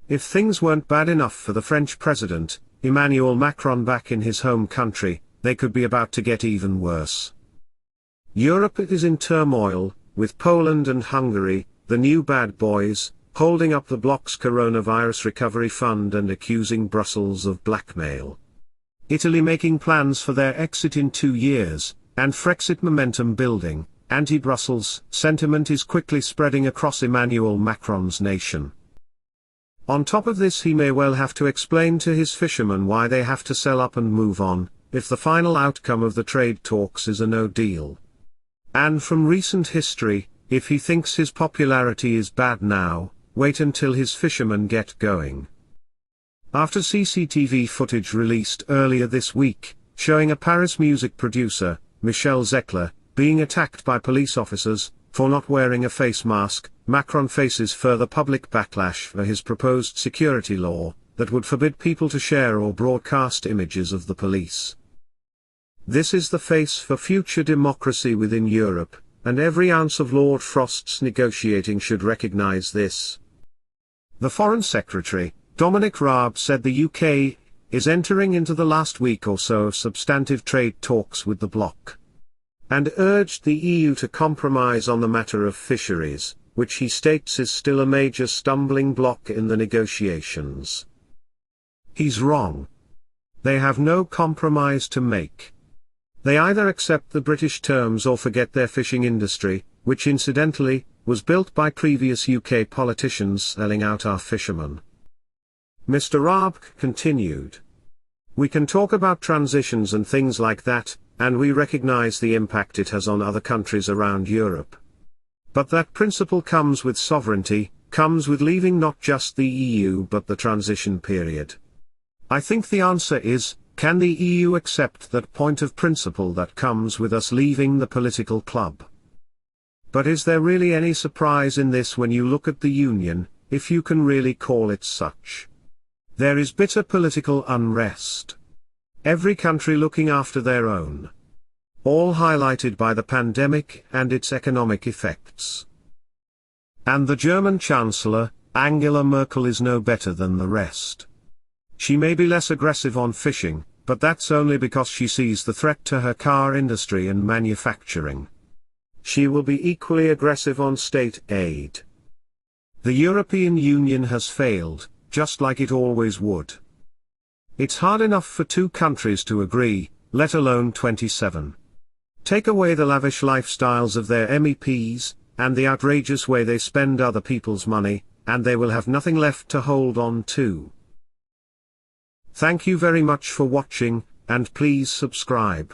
If things weren't bad enough for the French president, Emmanuel Macron back in his home country, they could be about to get even worse. Europe is in turmoil, with Poland and Hungary, the new bad boys, holding up the bloc's coronavirus recovery fund and accusing Brussels of blackmail. Italy making plans for their exit in 2 years, and FREXIT momentum building. Anti-Brussels sentiment is quickly spreading across Emmanuel Macron's nation. On top of this, he may well have to explain to his fishermen why they have to sell up and move on, if the final outcome of the trade talks is a no deal. And from recent history, if he thinks his popularity is bad now, wait until his fishermen get going. After CCTV footage released earlier this week, showing a Paris music producer, Michel Zecler, being attacked by police officers, for not wearing a face mask, Macron faces further public backlash for his proposed security law, that would forbid people to share or broadcast images of the police. This is the face for future democracy within Europe, and every ounce of Lord Frost's negotiating should recognise this. The Foreign Secretary, Dominic Raab, said the UK is entering into the last week or so of substantive trade talks with the bloc, and urged the EU to compromise on the matter of fisheries, which he states is still a major stumbling block in the negotiations. He's wrong. They have no compromise to make. They either accept the British terms or forget their fishing industry, which incidentally, was built by previous UK politicians selling out our fishermen. Mr. Raab continued. We can talk about transitions and things like that, and we recognise the impact it has on other countries around Europe. But that principle comes with sovereignty, comes with leaving not just the EU but the transition period. I think the answer is, can the EU accept that point of principle that comes with us leaving the political club? But is there really any surprise in this when you look at the Union, if you can really call it such? There is bitter political unrest. Every country looking after their own. All highlighted by the pandemic and its economic effects. And the German Chancellor, Angela Merkel, is no better than the rest. She may be less aggressive on fishing, but that's only because she sees the threat to her car industry and manufacturing. She will be equally aggressive on state aid. The European Union has failed, just like it always would. It's hard enough for 2 countries to agree, let alone 27. Take away the lavish lifestyles of their MEPs, and the outrageous way they spend other people's money, and they will have nothing left to hold on to. Thank you very much for watching, and please subscribe.